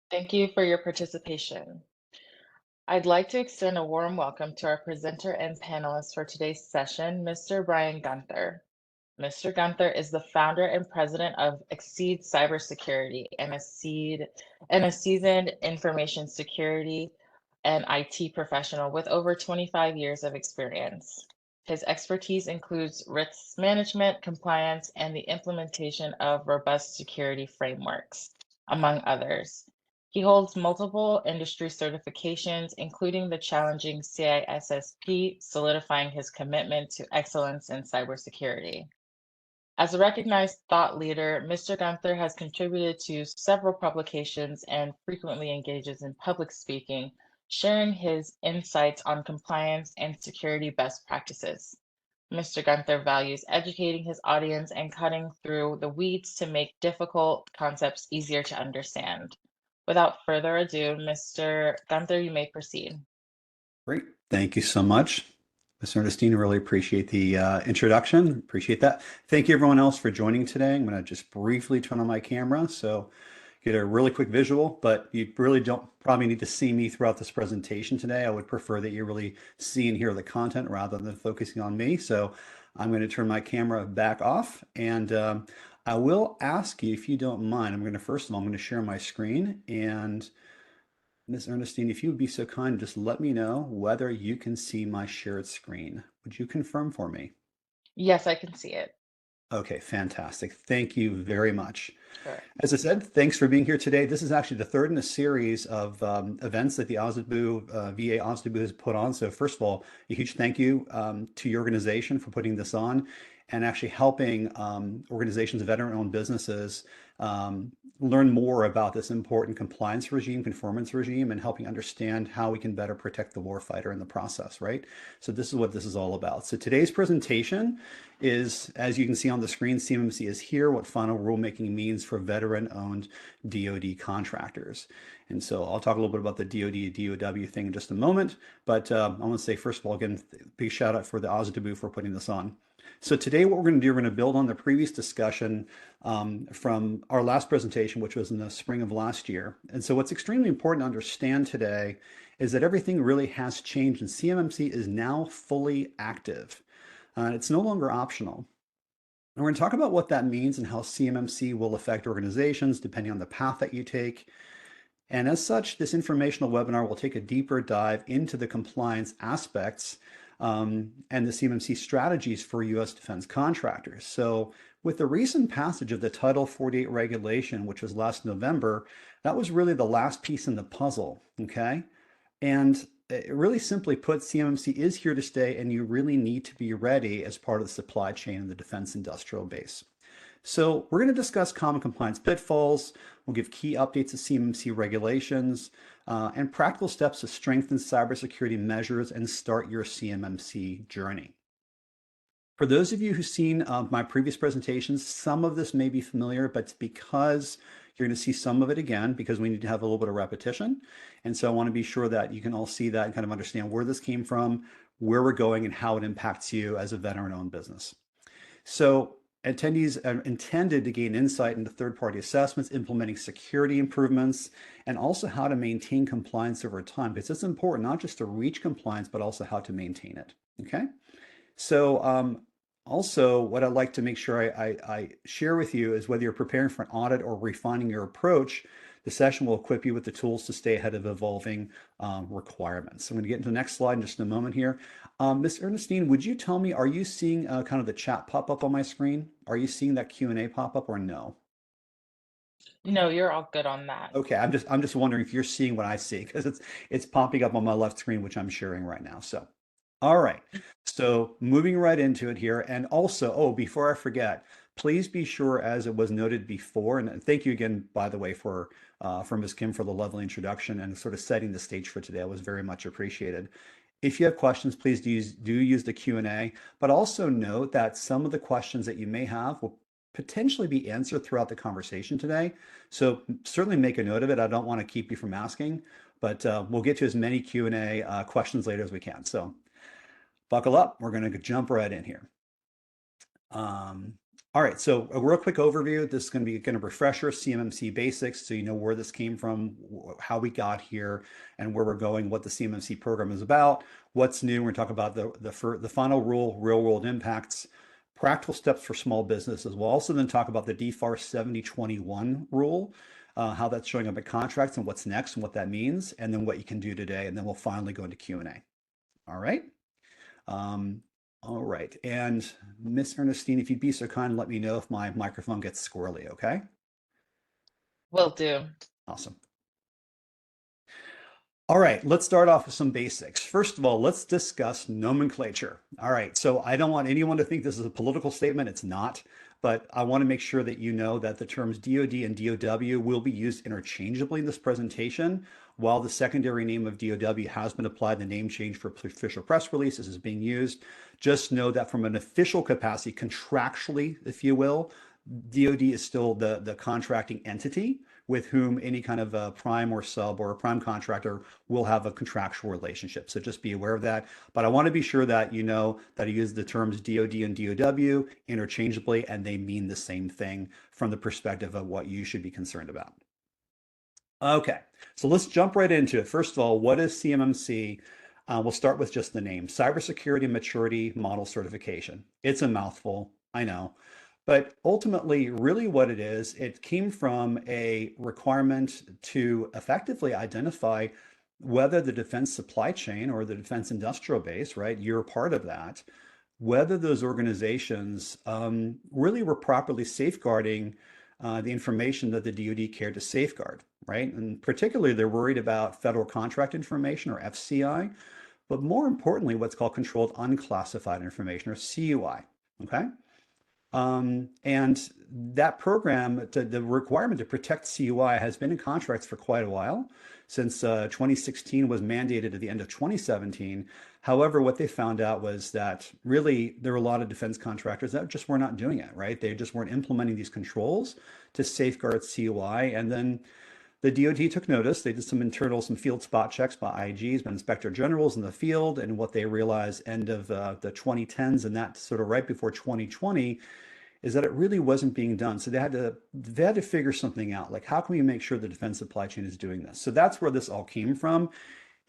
Thank you for your participation. I'd like to extend a warm welcome to our presenter and panelist for today's session, Mr. Brian Gunther. Mr. Gunther is the founder and president of Exceed Cybersecurity and a seasoned information security and IT professional with over 25 years of experience. His expertise includes risk management, compliance, and the implementation of robust security frameworks, among others. He holds multiple industry certifications, including the challenging CISSP, solidifying his commitment to excellence in cybersecurity. As a recognized thought leader, Mr. Gunther has contributed to several publications and frequently engages in public speaking, sharing his insights on compliance and security best practices. Mr. Gunther values educating his audience and cutting through the weeds to make difficult concepts easier to understand. Without further ado, Mr. Gunther, you may proceed. Great. Thank you so much, Ms. Ernestine. Really appreciate the introduction. Appreciate that. Thank you, everyone else, for joining today. I'm going to just briefly turn on my camera so get a really quick visual, but you really don't probably need to see me throughout this presentation today. I would prefer that you really see and hear the content rather than focusing on me. So I'm going to turn my camera back off, and I will ask you, if you don't mind, first of all, I'm going to share my screen. And Ms. Ernestine, if you would be so kind, just let me know whether you can see my shared screen. Would you confirm for me? Yes, I can see it. Okay, fantastic. Thank you very much. Sure. As I said, thanks for being here today. This is actually the third in a series of events that the VA OSDBU has put on. So first of all, a huge thank you to your organization for putting this on and actually helping organizations, veteran-owned businesses, learn more about this important compliance regime, conformance regime, and helping understand how we can better protect the warfighter in the process, right? So this is what this is all about. So today's presentation is, as you can see on the screen, CMMC is here, what final rulemaking means for veteran-owned DoD contractors. And so I'll talk a little bit about the DoD-DOW thing in just a moment, but I want to say, first of all, again, big shout out for the OSDBU for putting this on. So today what we're going to do, we're going to build on the previous discussion from our last presentation, which was in the spring of last year. And so what's extremely important to understand today is that everything really has changed, and CMMC is now fully active. It's no longer optional. And we're going to talk about what that means and how CMMC will affect organizations depending on the path that you take. And as such, this informational webinar will take a deeper dive into the compliance aspects and the CMMC strategies for U.S. defense contractors. So with the recent passage of the Title 48 regulation, which was last November, that was really the last piece in the puzzle, okay? And it really simply put, CMMC is here to stay, and you really need to be ready as part of the supply chain in the defense industrial base. So we're going to discuss common compliance pitfalls. We'll give key updates to CMMC regulations and practical steps to strengthen cybersecurity measures and start your CMMC journey. For those of you who've seen my previous presentations, some of this may be familiar, but it's because you're going to see some of it again because we need to have a little bit of repetition. And so I want to be sure that you can all see that and kind of understand where this came from, where we're going, and how it impacts you as a veteran-owned business. So attendees are intended to gain insight into third-party assessments, implementing security improvements, and also how to maintain compliance over time, because it's important not just to reach compliance, but also how to maintain it, okay? So also what I'd like to make sure I share with you is whether you're preparing for an audit or refining your approach, the session will equip you with the tools to stay ahead of evolving requirements. I'm going to get into the next slide in just a moment here. Ms. Ernestine, would you tell me, are you seeing kind of the chat pop up on my screen? Are you seeing that Q&A pop up or no? No, you're all good on that. Okay, I'm just wondering if you're seeing what I see because it's popping up on my left screen, which I'm sharing right now. So, all right. So moving right into it here, and also, oh, before I forget, please be sure, as it was noted before, and thank you again, by the way, for Ms. Kim for the lovely introduction and sort of setting the stage for today. It was very much appreciated. If you have questions, please do use the Q&A, but also note that some of the questions that you may have will potentially be answered throughout the conversation today. So certainly make a note of it. I don't want to keep you from asking, but we'll get to as many Q&A questions later as we can. So buckle up. We're going to jump right in here. All right, so a real quick overview. This is going to be kind of refresher, CMMC basics, so you know where this came from, how we got here, and where we're going, what the CMMC program is about, what's new. We're going to talk about the final rule, real world impacts, practical steps for small businesses. We'll also then talk about the DFARS 7021 rule, how that's showing up in contracts and what's next and what that means, and then what you can do today. And then we'll finally go into Q&A. All right. Um, all right. And Miss Ernestine, if you'd be so kind, let me know if my microphone gets squirrely, okay? Will do. Awesome. All right, let's start off with some basics. First of all, let's discuss nomenclature. All right, so I don't want anyone to think this is a political statement. It's not, but I want to make sure that you know that the terms DoD and DOW will be used interchangeably in this presentation. While the secondary name of DOW has been applied, the name change for official press releases is being used. Just know that from an official capacity, contractually, if you will, DoD is still the contracting entity with whom any kind of a prime or sub or a prime contractor will have a contractual relationship. So just be aware of that. But I want to be sure that you know that I use the terms DoD and DOW interchangeably, and they mean the same thing from the perspective of what you should be concerned about. Okay, so let's jump right into it. First of all, what is CMMC? We'll start with just the name, Cybersecurity Maturity Model Certification. It's a mouthful, I know. But ultimately, really what it is, it came from a requirement to effectively identify whether the defense supply chain or the defense industrial base, right, you're part of that, whether those organizations really were properly safeguarding the information that the DoD cared to safeguard, right? And particularly, they're worried about federal contract information or FCI, but more importantly, what's called controlled unclassified information or CUI, okay? And that program, the requirement to protect CUI has been in contracts for quite a while, since 2016 was mandated at the end of 2017. However, what they found out was that really there were a lot of defense contractors that just were not doing it, right? They just weren't implementing these controls to safeguard CUI. And then the DoD took notice. They did some field spot checks by IGs, by inspector generals in the field, and what they realized end of the 2010s and that sort of right before 2020 is that it really wasn't being done. So they had to figure something out. Like, how can we make sure the defense supply chain is doing this? So that's where this all came from.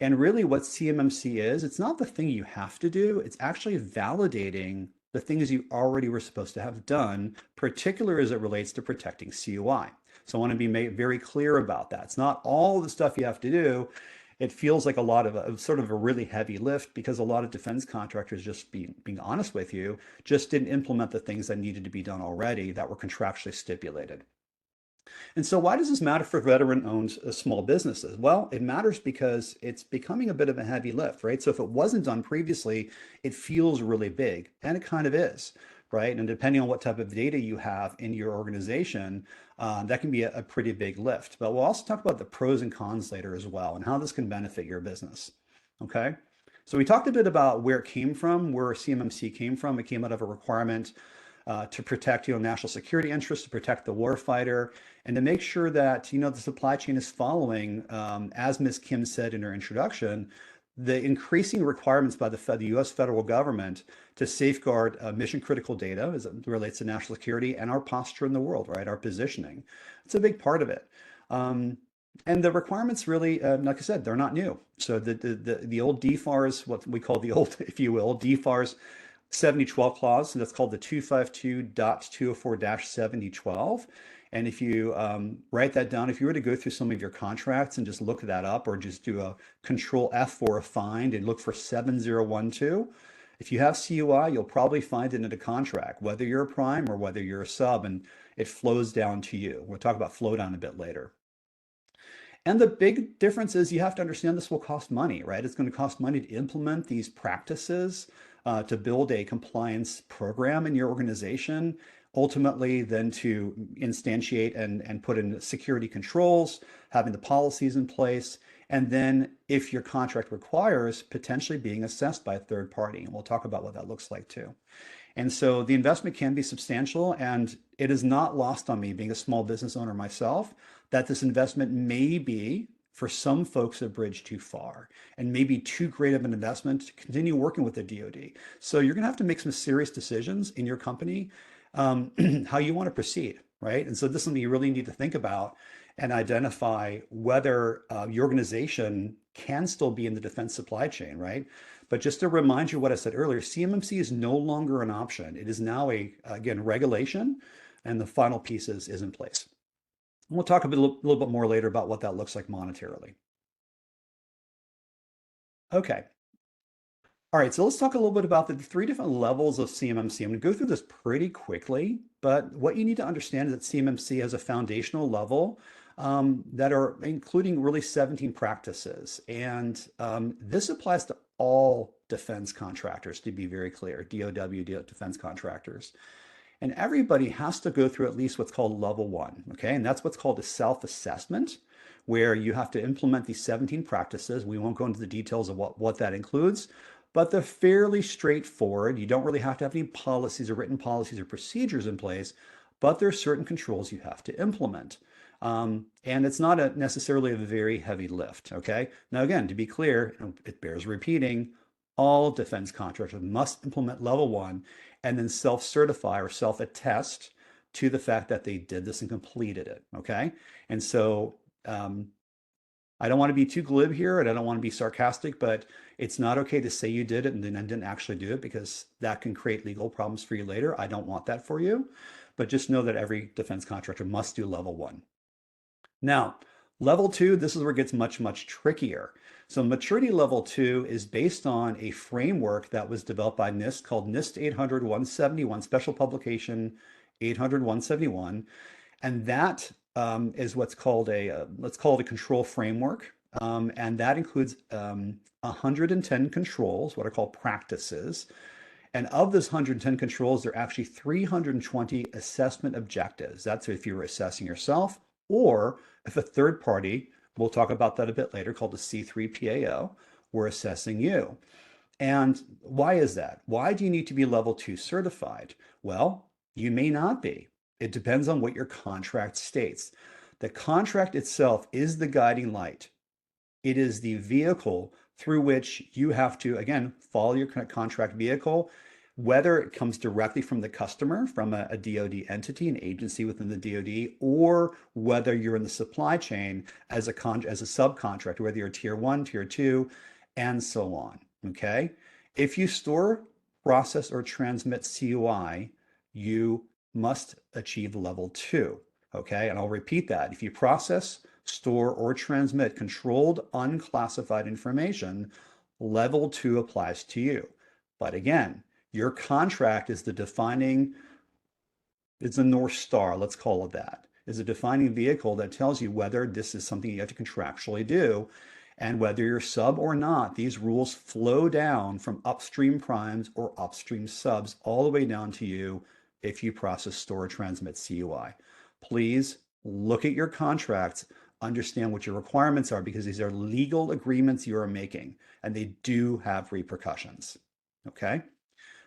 And really what CMMC is, it's not the thing you have to do. It's actually validating the things you already were supposed to have done, particularly as it relates to protecting CUI. So I want to be very clear about that. It's not all the stuff you have to do. It feels like a lot of a sort of a really heavy lift because a lot of defense contractors, just being honest with you, just didn't implement the things that needed to be done already that were contractually stipulated. And so why does this matter for veteran-owned small businesses? Well, it matters because it's becoming a bit of a heavy lift, right? So if it wasn't done previously, it feels really big, and it kind of is, right? And depending on what type of data you have in your organization, that can be a pretty big lift. But we'll also talk about the pros and cons later as well, and how this can benefit your business, okay? So we talked a bit about where it came from, where CMMC came from. It came out of a requirement to protect, national security interests, to protect the warfighter, and to make sure that, the supply chain is following, as Ms. Kim said in her introduction, the increasing requirements by the U.S. federal government to safeguard mission critical data as it relates to national security and our posture in the world, right? Our positioning. It's a big part of it. And the requirements really, like I said, they're not new. So the old DFARS, what we call the old, if you will, DFARS 7012 clause, and that's called the 252.204-7012. And if you write that down, if you were to go through some of your contracts and just look that up, or just do a control F for a find and look for 7012, if you have CUI, you'll probably find it in a contract, whether you're a prime or whether you're a sub, and it flows down to you. We'll talk about flow down a bit later. And the big difference is you have to understand this will cost money, right? It's going to cost money to implement these practices, to build a compliance program in your organization, ultimately then to instantiate and put in security controls, having the policies in place, and then if your contract requires, potentially being assessed by a third party. And we'll talk about what that looks like too. And so the investment can be substantial, and it is not lost on me, being a small business owner myself, that this investment may be, for some folks, a bridge too far and maybe too great of an investment to continue working with the DoD. So you're going to have to make some serious decisions in your company how you want to proceed, right? And so this is something you really need to think about and identify whether your organization can still be in the defense supply chain, right? But just to remind you what I said earlier, CMMC is no longer an option. It is now again, regulation, and the final piece is in place. And we'll talk little bit more later about what that looks like monetarily. Okay. All right, so let's talk a little bit about the three different levels of CMMC. I'm going to go through this pretty quickly, but what you need to understand is that CMMC has a foundational level that are including really 17 practices. And this applies to all defense contractors, to be very clear, DOW, defense contractors. And everybody has to go through at least what's called level 1, okay? And that's what's called a self-assessment, where you have to implement these 17 practices. We won't go into the details of what that includes, but they're fairly straightforward. You don't really have to have any policies or written policies or procedures in place, but there are certain controls you have to implement. And it's not necessarily a very heavy lift, okay? Now, again, to be clear, it bears repeating, all defense contractors must implement level 1 and then self-certify or self-attest to the fact that they did this and completed it, okay? And so I don't want to be too glib here and I don't want to be sarcastic, but it's not okay to say you did it and then didn't actually do it, because that can create legal problems for you later. I don't want that for you, but just know that every defense contractor must do level 1. Now, level 2, this is where it gets much, much trickier. So maturity level 2 is based on a framework that was developed by NIST called NIST 800-171, Special Publication 800-171. And that is what's called let's call it a control framework. And that includes 110 controls, what are called practices. And of those 110 controls, there are actually 320 assessment objectives. That's if you're assessing yourself, or if a third party, we'll talk about that a bit later, called the C3PAO, we're assessing you. And why is that? Why do you need to be level 2 certified? Well, you may not be. It depends on what your contract states. The contract itself is the guiding light. It is the vehicle through which you have to, again, follow your contract vehicle, whether it comes directly from the customer, from a DoD entity, an agency within the DoD, or whether you're in the supply chain as a subcontractor, whether you're tier 1, tier 2, and so on, okay? If you store, process, or transmit CUI, you must achieve level 2, okay? And I'll repeat that. If you process, store, or transmit controlled unclassified information, level 2 applies to you. But again, your contract is it's a North Star, let's call it that, is a defining vehicle that tells you whether this is something you have to contractually do. And whether you're sub or not, these rules flow down from upstream primes or upstream subs all the way down to you if you process, store, or transmit CUI. Please look at your contracts, understand what your requirements are, because these are legal agreements you are making and they do have repercussions. Okay?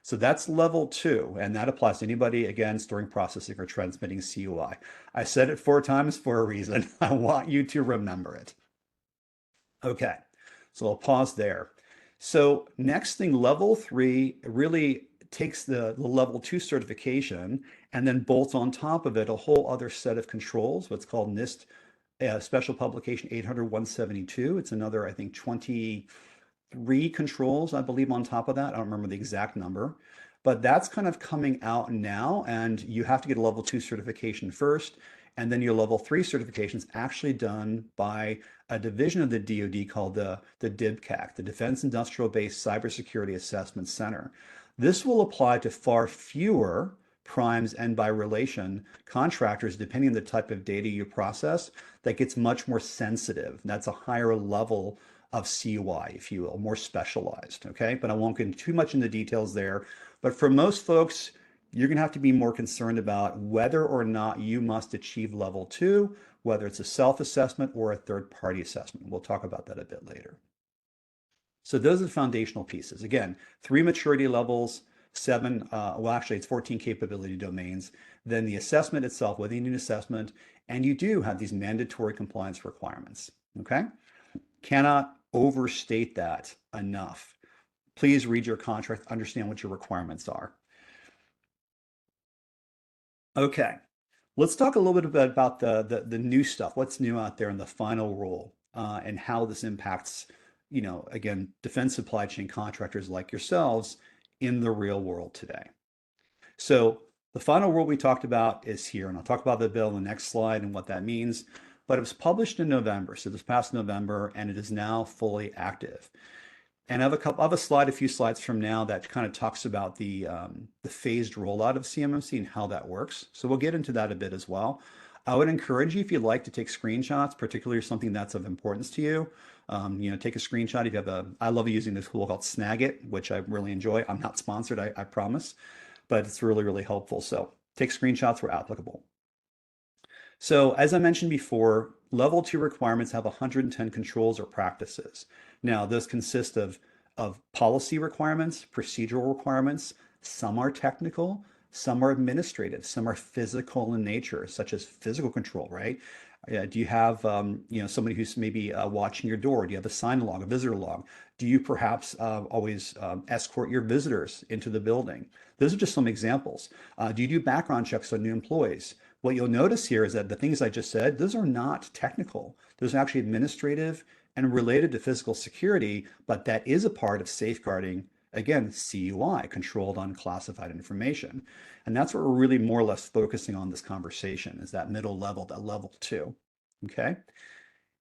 So that's level 2, and that applies to anybody, again, storing, processing, or transmitting CUI. I said it 4 times for a reason. I want you to remember it. Okay, so I'll pause there. So next thing, level 3 really takes the level 2 certification and then bolts on top of it a whole other set of controls, what's called NIST Special Publication 800-172. It's another, I think, 23 controls, I believe, on top of that. I don't remember the exact number, but that's kind of coming out now, and you have to get a level 2 certification first, and then your level 3 certification is actually done by a division of the DoD called the DIBCAC, the Defense Industrial Based Cybersecurity Assessment Center. This will apply to far fewer primes and by relation contractors, depending on the type of data you process, that gets much more sensitive. That's a higher level of CUI, if you will, more specialized, okay? But I won't get too much into details there. But for most folks, you're gonna have to be more concerned about whether or not you must achieve level 2, whether it's a self-assessment or a third-party assessment. We'll talk about that a bit later. So those are the foundational pieces. Again, 3 maturity levels, 7, well, actually it's 14 capability domains. Then the assessment itself, whether you need an assessment, and you do have these mandatory compliance requirements, okay? Cannot overstate that enough. Please read your contract, understand what your requirements are. Okay, let's talk a little bit about the new stuff. What's new out there in the final rule, and how this impacts, again, defense supply chain contractors like yourselves in the real world today. So the final rule we talked about is here, and I'll talk about the bill in the next slide and what that means. But it was published in November, so this past November, and it is now fully active. And I have a slide, a few slides from now that kind of talks about the phased rollout of CMMC and how that works. So we'll get into that a bit as well. I would encourage you, if you'd like to take screenshots, particularly something that's of importance to you, take a screenshot. If you have I love using this tool called Snagit, which I really enjoy. I'm not sponsored, I promise, but it's really, really helpful. So take screenshots where applicable. So as I mentioned before, level 2 requirements have 110 controls or practices. Now, those consist of policy requirements, procedural requirements. Some are technical, some are administrative, some are physical in nature, such as physical control, right? Do you have somebody who's maybe watching your door? Do you have a sign log, a visitor log? Do you perhaps always escort your visitors into the building? Those are just some examples. Do you do background checks on new employees? What you'll notice here is that the things I just said, those are not technical. Those are actually administrative and related to physical security, but that is a part of safeguarding, again, CUI, controlled unclassified information. And that's what we're really more or less focusing on this conversation, is that middle level, that level 2. Okay.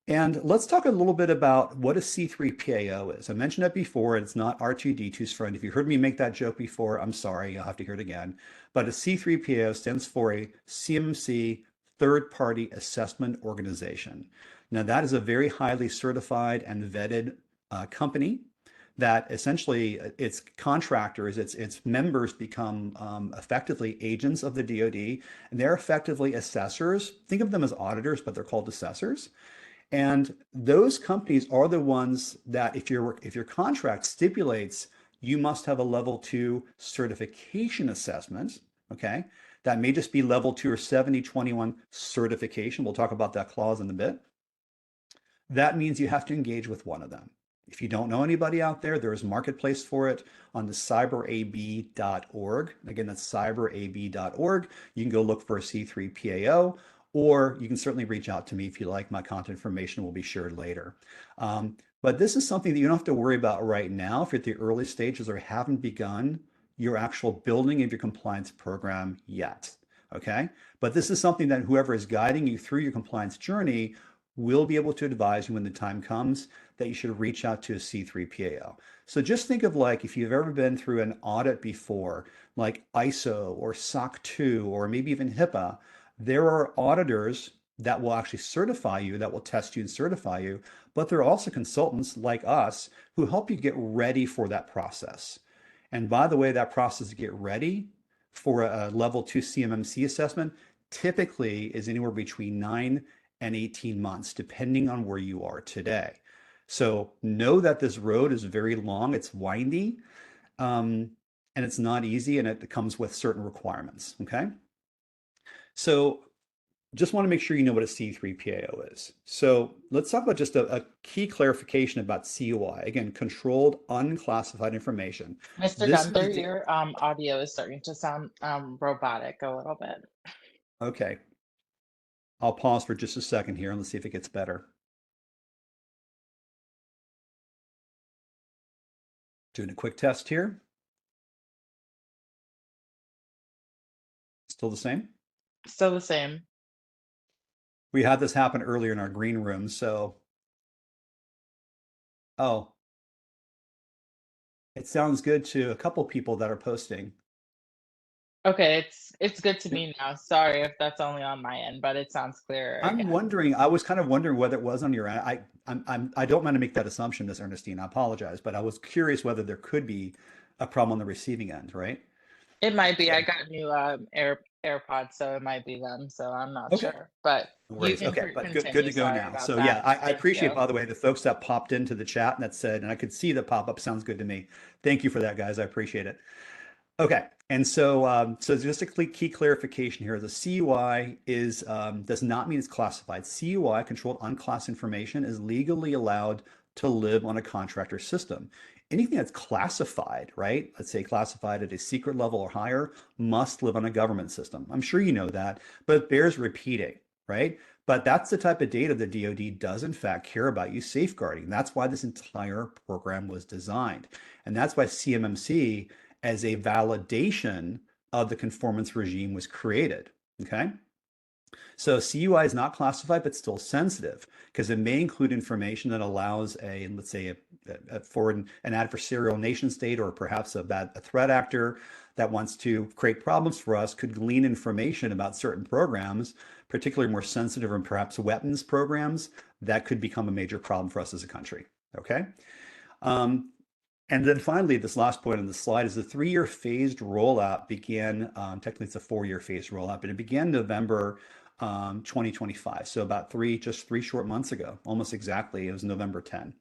And let's talk a little bit about what a C3PAO is. I mentioned it before, it's not R2D2's friend. If you heard me make that joke before, I'm sorry, you'll have to hear it again. But a C3PAO stands for a CMMC third-party assessment organization. Now that is a very highly certified and vetted company that essentially its contractors, its members become effectively agents of the DoD, and they're effectively assessors. Think of them as auditors, but they're called assessors. And those companies are the ones that if your contract stipulates you must have a level 2 certification assessment, okay? That may just be level 2 or 7021 certification. We'll talk about that clause in a bit. That means you have to engage with one of them. If you don't know anybody out there, there is a marketplace for it on the cyberab.org. Again, that's cyberab.org. You can go look for a C3PAO, or you can certainly reach out to me if you like. My contact information will be shared later. But this is something that you don't have to worry about right now if you're at the early stages or haven't begun your actual building of your compliance program yet. Okay? But this is something that whoever is guiding you through your compliance journey will be able to advise you when the time comes that you should reach out to a C3PAO. So just think of like if you've ever been through an audit before, like ISO or SOC 2 or maybe even HIPAA, there are auditors that will actually certify you, that will test you and certify you, but there are also consultants like us who help you get ready for that process. And by the way, that process to get ready for a level 2 CMMC assessment typically is anywhere between 9 and 18 months, depending on where you are today. So know that this road is very long, it's windy, and it's not easy, and it comes with certain requirements, okay? So just want to make sure you know what a C3PAO is. So let's talk about just a key clarification about CUI. Again, controlled unclassified information. Mr. Gunther, your audio is starting to sound robotic a little bit. Okay. I'll pause for just a second here and let's see if it gets better. Doing a quick test here. Still the same? Still the same. We had this happen earlier in our green room, so. Oh, it sounds good to a couple people that are posting. Okay, it's good to me now. Sorry if that's only on my end, but it sounds clearer I'm again. wondering, I was kind of wondering whether it was on your end. I don't want to make that assumption, Miss Ernestine. I apologize, but I was curious whether there could be a problem on the receiving end, right? It might be. So, I got new AirPods, so it might be them. So I'm not okay. sure, but No you worries. can Okay, but good continue. to go Sorry now. about So that. yeah, I Thank appreciate, you. by the way, the folks that popped into the chat and that said, and I could see the pop-up sounds good to me. Thank you for that, guys. I appreciate it. Okay, and so just a key clarification here: the CUI does not mean it's classified. CUI, controlled unclassified information, is legally allowed to live on a contractor system. Anything that's classified, right? Let's say classified at a secret level or higher, must live on a government system. I'm sure you know that, but it bears repeating, right? But that's the type of data the DoD does in fact care about you safeguarding. That's why this entire program was designed. And that's why CMMC as a validation of the conformance regime was created, okay? So CUI is not classified, but still sensitive because it may include information that allows a, let's say, for an adversarial nation state or perhaps a threat actor that wants to create problems for us could glean information about certain programs, particularly more sensitive and perhaps weapons programs that could become a major problem for us as a country. Okay. And then finally, this last point on the slide is the 3-year phased rollout began, technically it's a 4-year phased rollout, but it began November 2025. So about just three short months ago, almost exactly, it was November 10.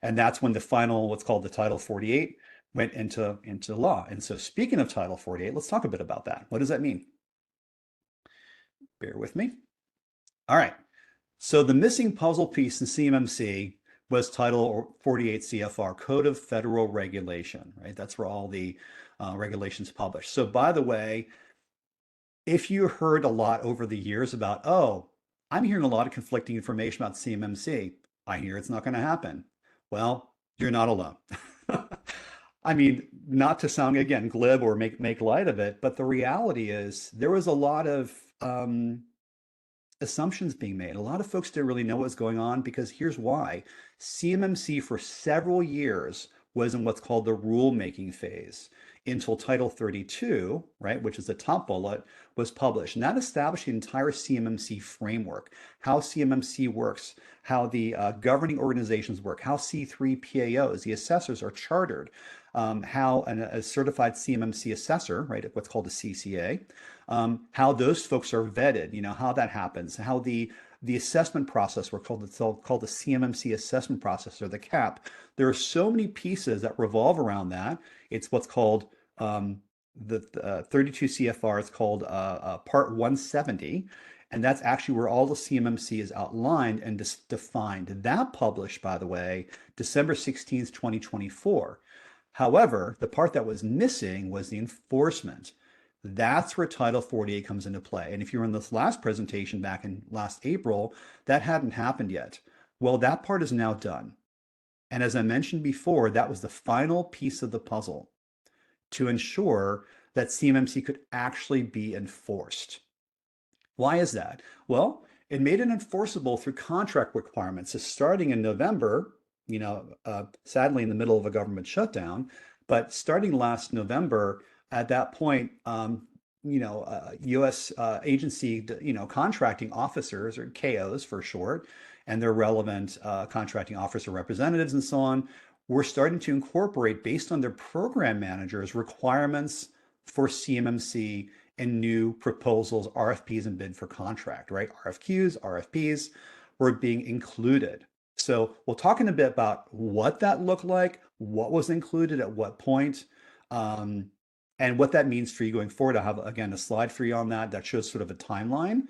And that's when the final, what's called the Title 48 went into law. And so speaking of Title 48, let's talk a bit about that. What does that mean? Bear with me. All right. So the missing puzzle piece in CMMC was Title 48 CFR, Code of Federal Regulation, right? That's where all the regulations published. So by the way, if you heard a lot over the years about, oh, I'm hearing a lot of conflicting information about CMMC, I hear it's not going to happen. Well, you're not alone. I mean, not to sound, again, glib or make light of it, but the reality is there was a lot of assumptions being made. A lot of folks didn't really know what was going on because here's why. CMMC for several years was in what's called the rulemaking phase until Title 32, right, which is the top bullet, was published. And that established the entire CMMC framework, how CMMC works, how the governing organizations work, how C3PAOs, the assessors, are chartered, how a certified CMMC assessor, right, what's called a CCA, how those folks are vetted, you know, how that happens, how the assessment process, we're called the CMMC assessment process, or the CAP. There are so many pieces that revolve around that. It's what's called the 32 CFR. It's called Part 170. And that's actually where all the CMMC is outlined and defined. That published, by the way, December 16th, 2024. However, the part that was missing was the enforcement. That's where Title 48 comes into play. And if you were in this last presentation back in last April, that hadn't happened yet. Well, that part is now done. And as I mentioned before, that was the final piece of the puzzle to ensure that CMMC could actually be enforced. Why is that? Well, it made it enforceable through contract requirements. So starting in November, you know, sadly in the middle of a government shutdown, but starting last November, at that point, U.S. agency, contracting officers, or KOs for short, and their relevant contracting officer representatives and so on, were starting to incorporate, based on their program managers, requirements for CMMC and new proposals, RFPs, and bid for contract, right? RFQs, RFPs were being included. So we'll talk in a bit about what that looked like, what was included at what point, and what that means for you going forward. I have, again, a slide for you on that shows sort of a timeline.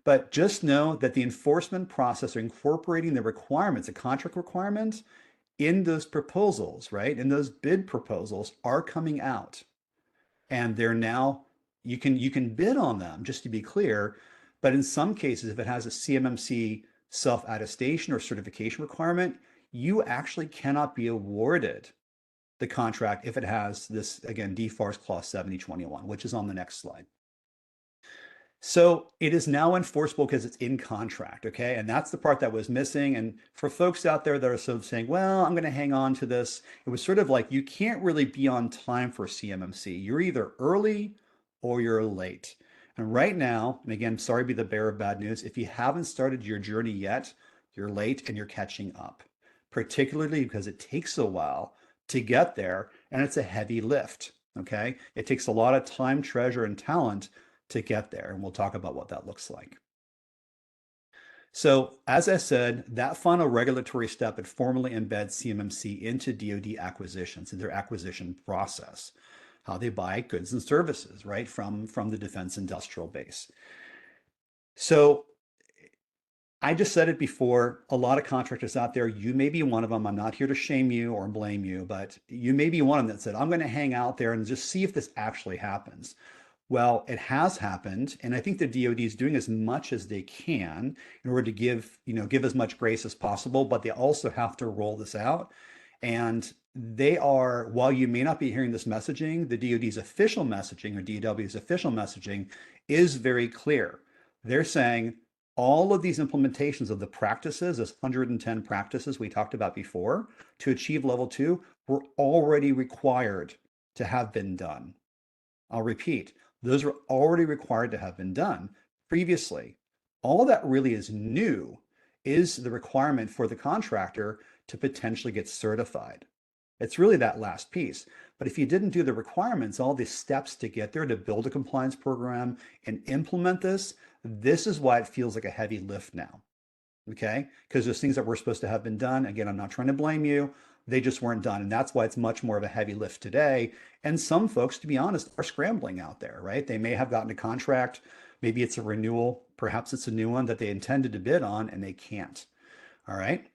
But just know that the enforcement process, or incorporating the requirements, the contract requirements, in those proposals, right, in those bid proposals, are coming out. And they're now, you can bid on them, just to be clear. But in some cases, if it has a CMMC self-attestation or certification requirement, you actually cannot be awarded the contract if it has this, again, DFARS clause 7021, which is on the next slide. So it is now enforceable because it's in contract, okay? And that's the part that was missing. And for folks out there that are sort of saying, well, I'm going to hang on to this, it was sort of like, you can't really be on time for CMMC. You're either early or you're late. And right now, and again, sorry to be the bearer of bad news, if you haven't started your journey yet, you're late and you're catching up, particularly because it takes a while to get there, and it's a heavy lift, okay? It takes a lot of time, treasure, and talent to get there, and we'll talk about what that looks like. So as I said, that final regulatory step, it formally embeds CMMC into DoD acquisitions, in their acquisition process, how they buy goods and services, right, from the defense industrial base. So I just said it before, a lot of contractors out there, you may be one of them. I'm not here to shame you or blame you, but you may be one of them that said, I'm going to hang out there and just see if this actually happens. Well, it has happened, and I think the DoD is doing as much as they can in order to give as much grace as possible, but they also have to roll this out. And they are, while you may not be hearing this messaging, the DoD's official messaging or DOW's official messaging is very clear. They're saying all of these implementations of the practices, those 110 practices we talked about before, to achieve level 2 were already required to have been done. I'll repeat, those were already required to have been done previously. All that really is new is the requirement for the contractor to potentially get certified. It's really that last piece. But if you didn't do the requirements, all the steps to get there to build a compliance program and implement this, this is why it feels like a heavy lift now. Okay? Because there's things that were supposed to have been done. Again, I'm not trying to blame you. They just weren't done. And that's why it's much more of a heavy lift today. And some folks, to be honest, are scrambling out there, right? They may have gotten a contract. Maybe it's a renewal. Perhaps it's a new one that they intended to bid on and they can't. All right.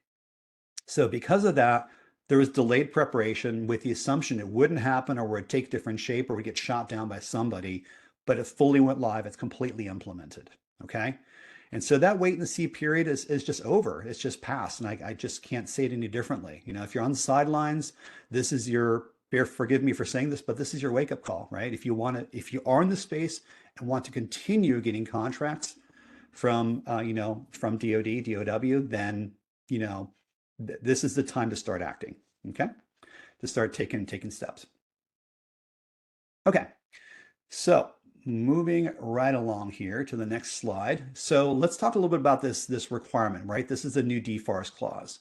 So because of that, there was delayed preparation with the assumption it wouldn't happen or would take different shape or would get shot down by somebody, but it fully went live. It's completely implemented. Okay. And so that wait and see period is just over. It's just past. And I just can't say it any differently. If you're on the sidelines, this is your, forgive me for saying this, but this is your wake up call, right? If you are in the space and want to continue getting contracts from, from DoD, DOW, then, this is the time to start acting. Okay. To start taking steps. Okay. So moving right along here to the next slide. So let's talk a little bit about this requirement, right? This is the new DFARS clause.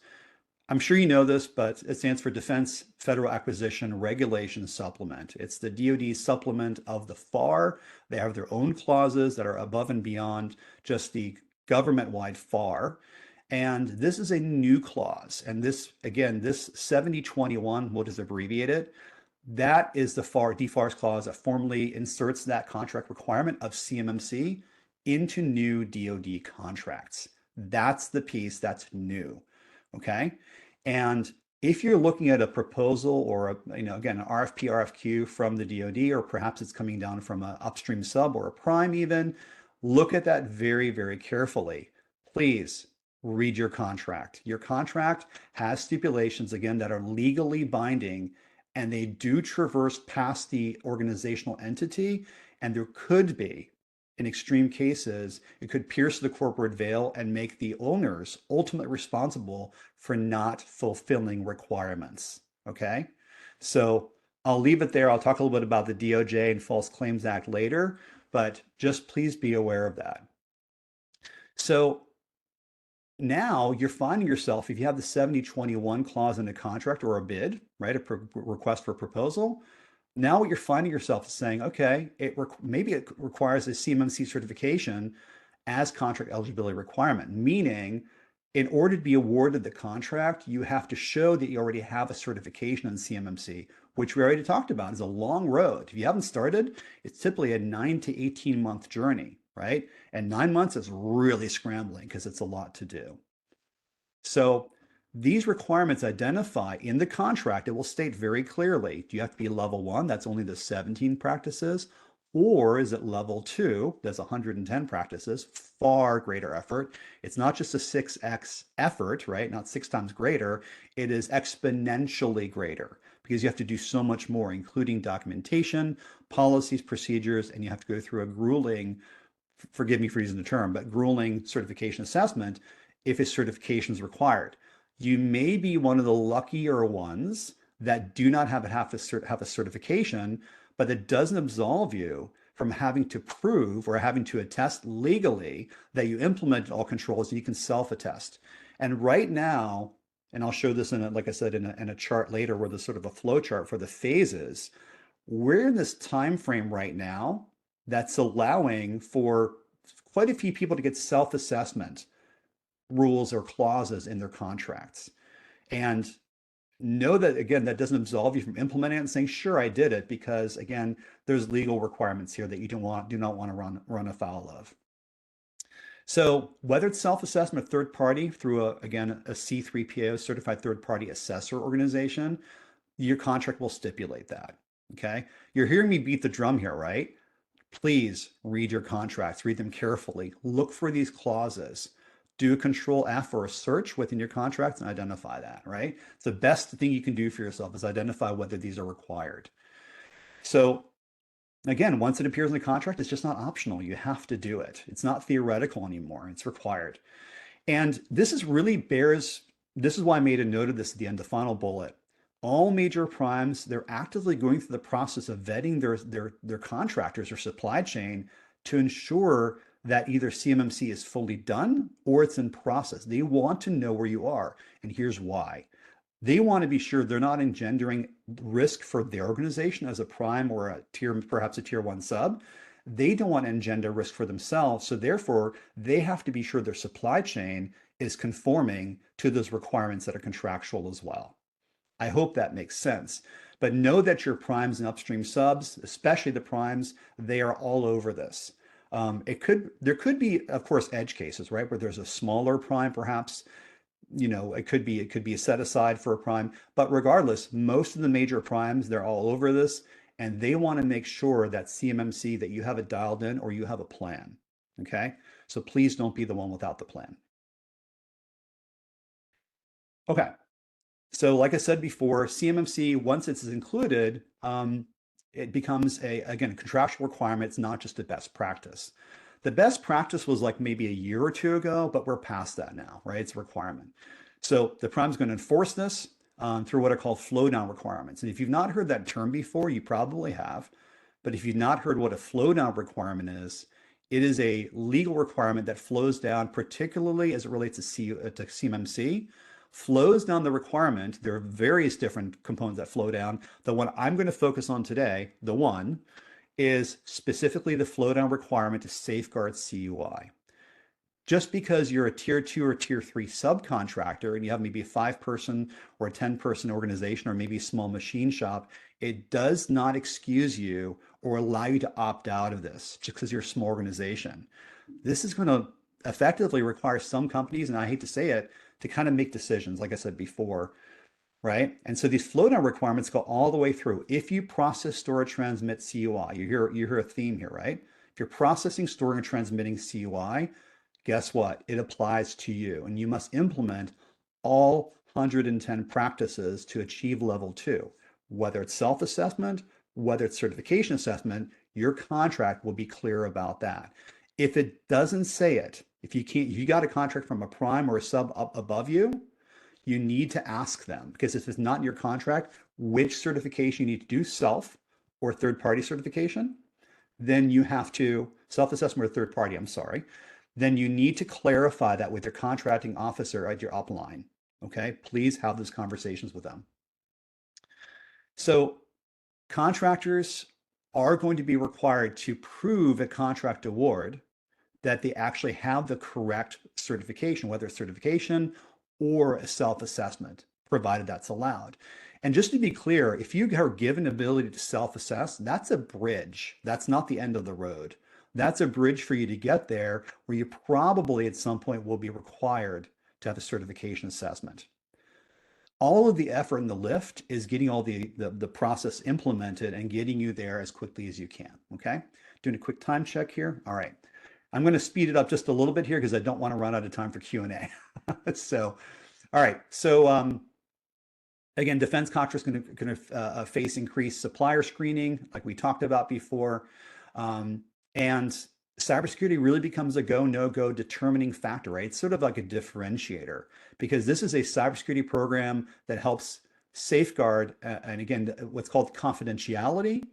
I'm sure you know this, but it stands for Defense Federal Acquisition Regulation Supplement. It's the DoD supplement of the FAR. They have their own clauses that are above and beyond just the government-wide FAR. And this is a new clause. And this, again, this 7021, we'll just abbreviate it. That is the DFARS clause that formally inserts that contract requirement of CMMC into new DoD contracts. That's the piece that's new. Okay. And if you're looking at a proposal or again, an RFP, RFQ from the DoD, or perhaps it's coming down from an upstream sub or a prime even, look at that very, very carefully. Please read your contract. Your contract has stipulations, again, that are legally binding, and they do traverse past the organizational entity. And there could be, in extreme cases, it could pierce the corporate veil and make the owners ultimately responsible for not fulfilling requirements. Okay. So I'll leave it there. I'll talk a little bit about the DOJ and False Claims Act later, but just please be aware of that. So now you're finding yourself, if you have the 7021 clause in a contract or a bid, right, a request for proposal, now what you're finding yourself is saying, okay, maybe it requires a CMMC certification as contract eligibility requirement, meaning in order to be awarded the contract, you have to show that you already have a certification in CMMC, which we already talked about is a long road. If you haven't started, it's typically a 9 to 18 month journey, right? And 9 months is really scrambling because it's a lot to do. So these requirements identify in the contract, it will state very clearly, do you have to be level 1? That's only the 17 practices. Or is it level 2? That's 110 practices, far greater effort. It's not just a 6x effort, right? Not 6 times greater. It is exponentially greater because you have to do so much more, including documentation, policies, procedures, and you have to go through a grueling, forgive me for using the term, but grueling certification assessment if a certification is required. You may be one of the luckier ones that do not have a certification, but it doesn't absolve you from having to prove or having to attest legally that you implemented all controls and you can self-attest. And right now, and I'll show this like I said, in a chart later where there's sort of a flow chart for the phases, we're in this time frame right now that's allowing for quite a few people to get self-assessment rules or clauses in their contracts. And know that, again, that doesn't absolve you from implementing it and saying, sure, I did it, because again, there's legal requirements here that you do not want to run afoul of. So whether it's self-assessment or third party through again, a C3PO, certified third party assessor organization, your contract will stipulate that. Okay. You're hearing me beat the drum here, right? Please read your contracts, read them carefully, look for these clauses, do a control F or a search within your contracts and identify that, right? It's the best thing you can do for yourself is identify whether these are required. So again, once it appears in the contract, it's just not optional. You have to do it. It's not theoretical anymore. It's required. And this is really bears, this is why I made a note of this at the end, the final bullet. All major primes, they're actively going through the process of vetting their contractors or supply chain to ensure that either CMMC is fully done or it's in process. They want to know where you are. And here's why. They want to be sure they're not engendering risk for their organization as a prime or a tier, perhaps a tier one sub. They don't want to engender risk for themselves. So therefore, they have to be sure their supply chain is conforming to those requirements that are contractual as well. I hope that makes sense. But know that your primes and upstream subs, especially the primes, they are all over this. There could be, of course, edge cases, right, where there's a smaller prime, perhaps. It could be a set aside for a prime, but regardless, most of the major primes, they're all over this, and they want to make sure that CMMC that you have it dialed in or you have a plan. Okay, so please don't be the one without the plan. Okay, so like I said before, CMMC, once it's included, it becomes again, a contractual requirement. It's not just a best practice. The best practice was like maybe a year or two ago, but we're past that now, right? It's a requirement. So the prime's going to enforce this through what are called flow down requirements. And if you've not heard that term before, you probably have. But if you've not heard what a flow down requirement is, it is a legal requirement that flows down, particularly as it relates to CMMC, flows down the requirement. There are various different components that flow down. The one I'm going to focus on today, the one, is specifically the flow down requirement to safeguard CUI. Just because you're a tier 2 or tier 3 subcontractor and you have maybe a 5-person or a 10-person organization or maybe a small machine shop, it does not excuse you or allow you to opt out of this just because you're a small organization. This is going to effectively require some companies, and I hate to say it, to kind of make decisions, like I said before, right? And so these flow down requirements go all the way through. If you process, store, or transmit CUI, you hear a theme here, right? If you're processing, storing, or transmitting CUI, guess what? It applies to you, and you must implement all 110 practices to achieve level 2. Whether it's self-assessment, whether it's certification assessment, your contract will be clear about that. If it doesn't say it, if you got a contract from a prime or a sub up above you, you need to ask them, because if it's not in your contract, which certification you need to do, self or third-party certification, then you have to, self-assessment or third-party, I'm sorry, then you need to clarify that with your contracting officer at your upline. Okay, please have those conversations with them. So contractors are going to be required to prove a contract award that they actually have the correct certification, whether it's certification or a self-assessment, provided that's allowed. And just to be clear, if you are given the ability to self-assess, that's a bridge. That's not the end of the road. That's a bridge for you to get there, where you probably at some point will be required to have a certification assessment. All of the effort and the lift is getting all the process implemented and getting you there as quickly as you can, okay? Doing a quick time check here. All right. I'm going to speed it up just a little bit here because I don't want to run out of time for Q&A. So, all right. So again, defense contractors going to face increased supplier screening, like we talked about before. And cybersecurity really becomes a go, no go determining factor, right? It's sort of like a differentiator, because this is a cybersecurity program that helps safeguard, and again, what's called confidentiality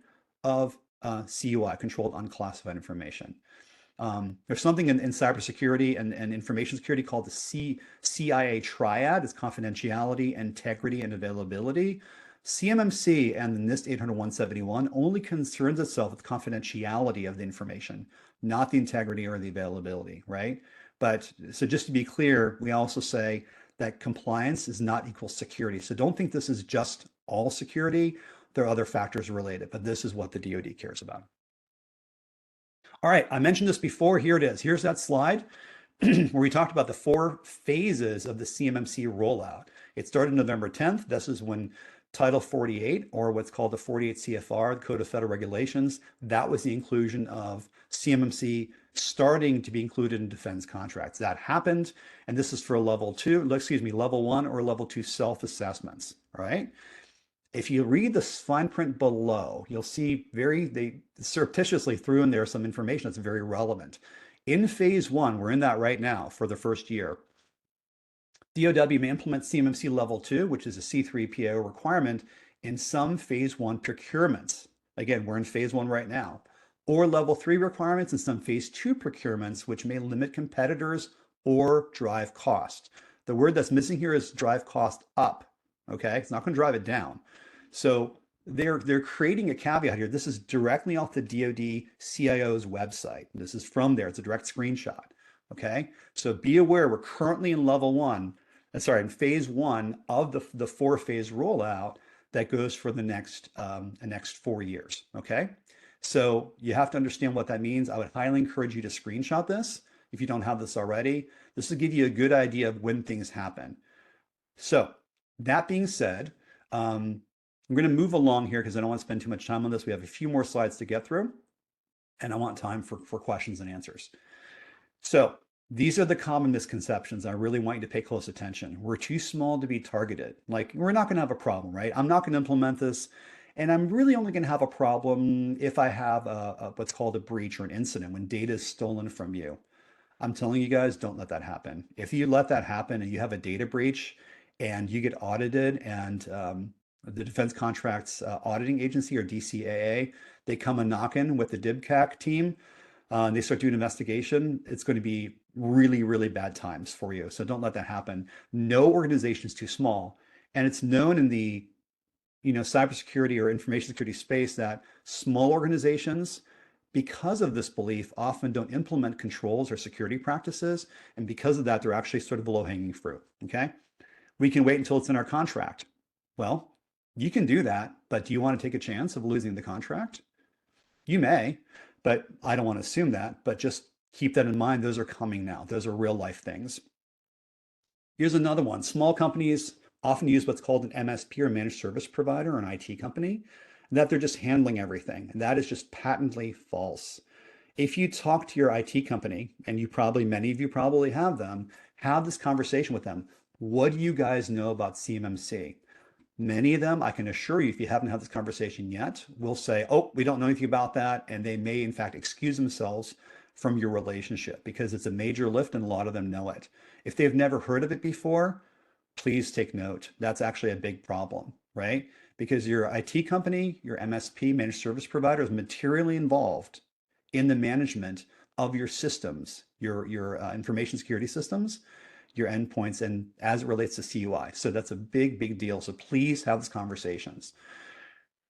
of CUI, controlled unclassified information. There's something in cybersecurity and information security called the CIA triad. It's confidentiality, integrity, and availability. CMMC and the NIST 800-171 only concerns itself with confidentiality of the information, not the integrity or the availability, right? But so just to be clear, we also say that compliance is not equal security. So don't think this is just all security. There are other factors related, but this is what the DoD cares about. All right, I mentioned this before. Here it is. Here's that slide. where we talked about the 4 phases of the CMMC rollout. It started November 10th. This is when Title 48, or what's called the 48 CFR, the Code of Federal Regulations, that was the inclusion of CMMC starting to be included in defense contracts. That happened, and this is for level 1 or level 2 self-assessments, all right? If you read the fine print below, you'll see they surreptitiously threw in there some information that's very relevant. In phase 1, we're in that right now for the first year. DOW may implement CMMC level 2, which is a C3PAO requirement in some phase 1 procurements. Again, we're in phase 1 right now. Or level 3 requirements in some phase 2 procurements, which may limit competitors or drive cost. The word that's missing here is drive cost up. Okay, it's not going to drive it down. So they're creating a caveat here. This is directly off the DoD CIO's website. This is from there. It's a direct screenshot. Okay, so be aware we're currently in in phase 1 of the 4-phase rollout that goes for the next 4 years. Okay, so you have to understand what that means. I would highly encourage you to screenshot this if you don't have this already. This will give you a good idea of when things happen. So that being said, I'm going to move along here because I don't want to spend too much time on this. We have a few more slides to get through, and I want time for questions and answers. So these are the common misconceptions. I really want you to pay close attention. We're too small to be targeted. Like, we're not going to have a problem, right? I'm not going to implement this, and I'm really only going to have a problem if I have what's called a breach or an incident, when data is stolen from you. I'm telling you guys, don't let that happen. If you let that happen and you have a data breach and you get audited, and the Defense Contracts Auditing Agency, or DCAA, they come a knocking with the DIBCAC team, and they start doing an investigation, it's going to be really, really bad times for you. So don't let that happen. No organization is too small. And it's known in the cybersecurity or information security space that small organizations, because of this belief, often don't implement controls or security practices. And because of that, they're actually sort of low-hanging fruit. Okay, we can wait until it's in our contract. Well, you can do that, but do you want to take a chance of losing the contract? You may, but I don't want to assume that. But just keep that in mind. Those are coming now. Those are real life things. Here's another one. Small companies often use what's called an MSP, or managed service provider, or an IT company, that they're just handling everything. And that is just patently false. If you talk to your IT company, and many of you probably have them, have this conversation with them. What do you guys know about CMMC? Many of them, I can assure you, if you haven't had this conversation yet, will say, oh, we don't know anything about that. And they may, in fact, excuse themselves from your relationship because it's a major lift and a lot of them know it. If they've never heard of it before, please take note. That's actually a big problem, right? Because your IT company, your MSP, managed service provider, is materially involved in the management of your systems, your information security systems, your endpoints, and as it relates to CUI. So that's a big, big deal. So please have these conversations.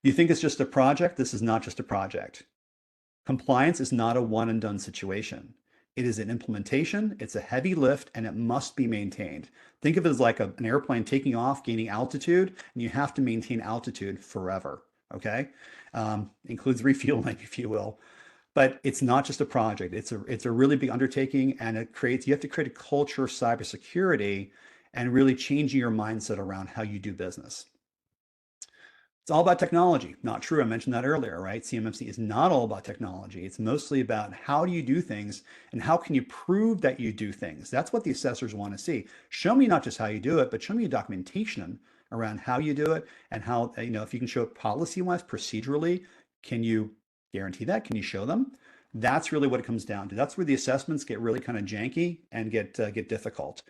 You think it's just a project? This is not just a project. Compliance is not a one and done situation. It is an implementation, it's a heavy lift, and it must be maintained. Think of it as like an airplane taking off, gaining altitude, and you have to maintain altitude forever, okay? Includes refueling, if you will. But it's not just a project. It's a really big undertaking, and you have to create a culture of cybersecurity and really changing your mindset around how you do business. It's all about technology. Not true. I mentioned that earlier, right? CMMC is not all about technology. It's mostly about how do you do things and how can you prove that you do things. That's what the assessors want to see. Show me not just how you do it, but show me documentation around how you do it, and how, if you can show it policy-wise, procedurally, can you guarantee that? Can you show them? That's really what it comes down to. That's where the assessments get really kind of janky and get difficult.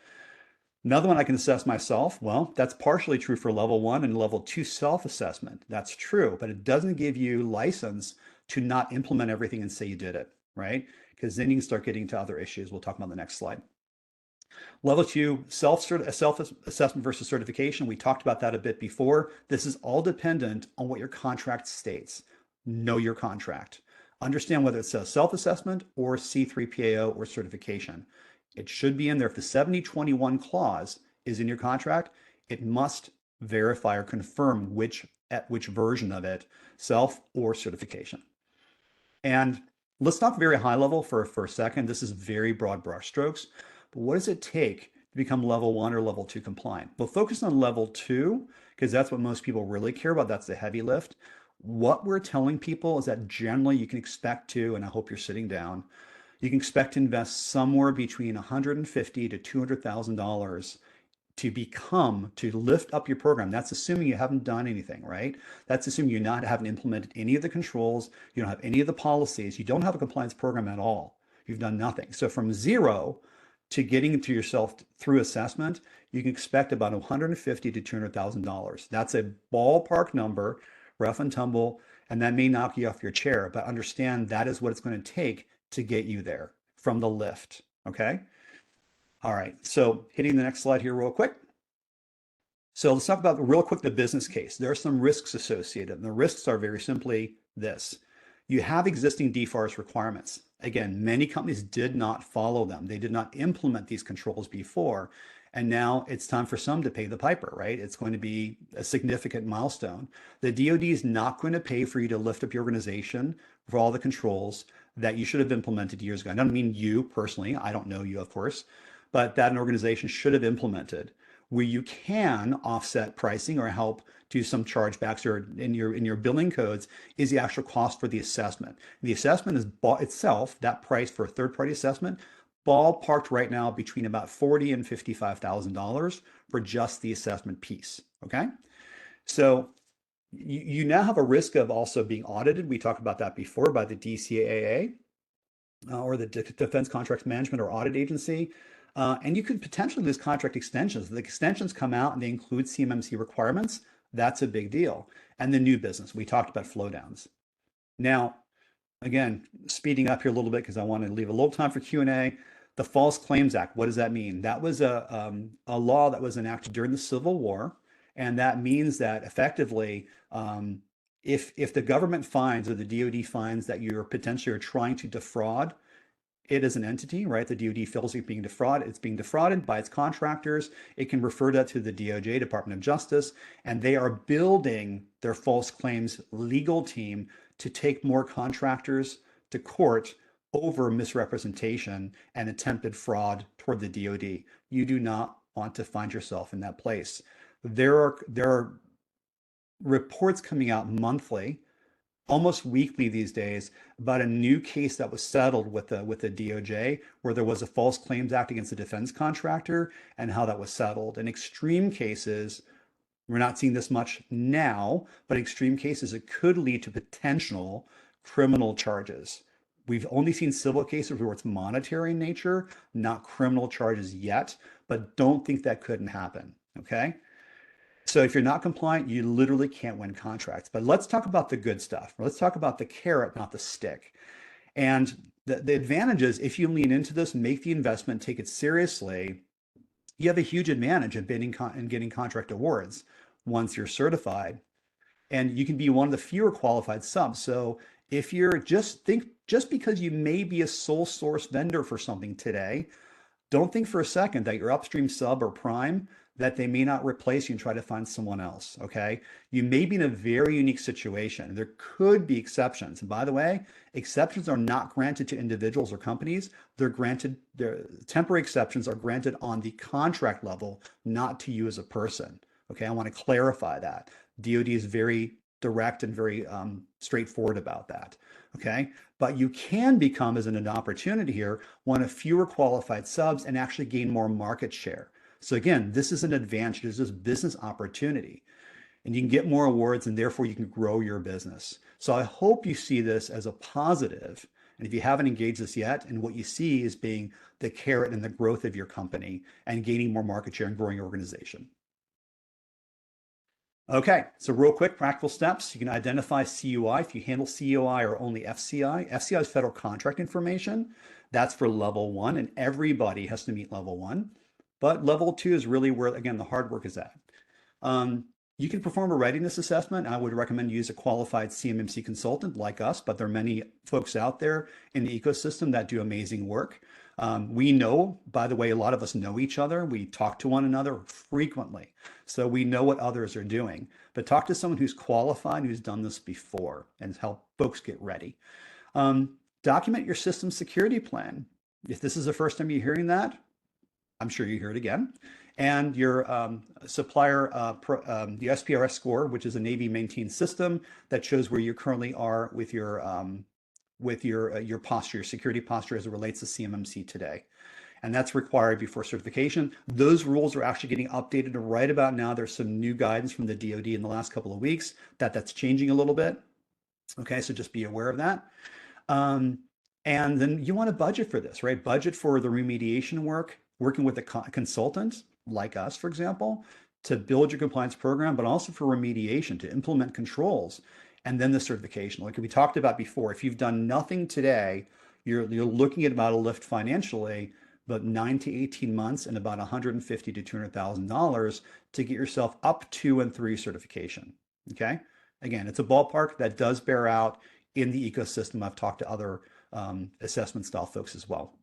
Another one I can assess myself. Well, that's partially true for level 1 and level 2 self-assessment. That's true, but it doesn't give you license to not implement everything and say you did it, right? Because then you can start getting to other issues. We'll talk about the next slide. Level 2, self-assessment versus certification. We talked about that a bit before. This is all dependent on what your contract states. Know your contract. Understand whether it says self-assessment or C3PAO or certification. It should be in there. If the 7021 clause is in your contract, it must verify or confirm which version of it, self or certification. And let's talk very high level for a second. This is very broad brushstrokes, but what does it take to become level 1 or level 2 compliant? We'll focus on level 2 because that's what most people really care about. That's the heavy lift. What we're telling people is that generally you can expect to, and I hope you're sitting down, you can expect to invest somewhere between $150,000 to $200,000 to lift up your program. That's assuming you haven't done anything, right? That's assuming haven't implemented any of the controls, you don't have any of the policies, you don't have a compliance program at all. You've done nothing. So from zero to getting to yourself through assessment, you can expect about $150,000 to $200,000. That's a ballpark number, rough and tumble, and that may knock you off your chair, but understand that is what it's going to take to get you there from the lift, okay? All right, so hitting the next slide here real quick. So let's talk about real quick the business case. There are some risks associated, and the risks are very simply this. You have existing DFARS requirements. Again, many companies did not follow them. They did not implement these controls before, and now it's time for some to pay the piper, right? It's going to be a significant milestone. The DoD is not going to pay for you to lift up your organization for all the controls that you should have implemented years ago. I don't mean you personally. I don't know you, of course, but that an organization should have implemented. Where you can offset pricing or help do some chargebacks or in your billing codes is the actual cost for the assessment. The assessment is itself, that price for a third-party assessment, ballparked right now between about $40,000 and $55,000 for just the assessment piece. Okay, so you now have a risk of also being audited. We talked about that before by the DCAA or the Defense Contracts Management or Audit Agency. And you could potentially lose contract extensions. If the extensions come out and they include CMMC requirements, that's a big deal. And the new business, we talked about flow downs. Now, again, speeding up here a little bit because I want to leave a little time for Q&A. The False Claims Act, what does that mean? That was a law that was enacted during the Civil War. And that means that effectively, if the government finds or the DoD finds that you're potentially trying to defraud it as an entity, right? The DoD feels it's being defrauded. It's being defrauded by its contractors. It can refer that to the DOJ, Department of Justice, and they are building their false claims legal team to take more contractors to court over misrepresentation and attempted fraud toward the DoD. You do not want to find yourself in that place. There are reports coming out monthly, almost weekly these days, about a new case that was settled with the DOJ where there was a False Claims Act against a defense contractor and how that was settled. In extreme cases, we're not seeing this much now, but in extreme cases, it could lead to potential criminal charges. We've only seen civil cases where it's monetary in nature, not criminal charges yet, but don't think that couldn't happen, okay? So if you're not compliant, you literally can't win contracts. But let's talk about the good stuff. Let's talk about the carrot, not the stick. And the advantage is if you lean into this, make the investment, take it seriously, you have a huge advantage in bidding and getting contract awards once you're certified. And you can be one of the fewer qualified subs. So if you're just because you may be a sole source vendor for something today, don't think for a second that your upstream sub or prime that they may not replace you and try to find someone else, okay? You may be in a very unique situation. There could be exceptions. And by the way, exceptions are not granted to individuals or companies. Temporary exceptions are granted on the contract level, not to you as a person, okay? I want to clarify that. DoD is very direct and very straightforward about that, okay? But you can become, as an opportunity here, one of fewer qualified subs and actually gain more market share. So again, this is an advantage. This is business opportunity. And you can get more awards and therefore you can grow your business. So I hope you see this as a positive. And if you haven't engaged this yet, and what you see is being the carrot and the growth of your company and gaining more market share and growing your organization. Okay, so real quick, practical steps. You can identify CUI. If you handle CUI or only FCI, FCI is federal contract information. That's for level 1, and everybody has to meet level 1. But level 2 is really where, again, the hard work is at. You can perform a readiness assessment. I would recommend you use a qualified CMMC consultant like us, but there are many folks out there in the ecosystem that do amazing work. We know, by the way, a lot of us know each other. We talk to one another frequently. So we know what others are doing. But talk to someone who's qualified, who's done this before, and help folks get ready. Document your system security plan. If this is the first time you're hearing that, I'm sure you hear it again. And your supplier, the SPRS score, which is a Navy maintained system that shows where you currently are with your posture, your security posture as it relates to CMMC today. And that's required before certification. Those rules are actually getting updated right about now. There's some new guidance from the DoD in the last couple of weeks that's changing a little bit. Okay, so just be aware of that. And then you want to budget for this, right? Budget for the remediation work, working with a consultant like us, for example, to build your compliance program, but also for remediation, to implement controls, and then the certification. Like we talked about before, if you've done nothing today, you're looking at about a lift financially, but 9 to 18 months and about $150,000 to $200,000 to get yourself up to and through certification. Okay. Again, it's a ballpark that does bear out in the ecosystem. I've talked to other assessment style folks as well.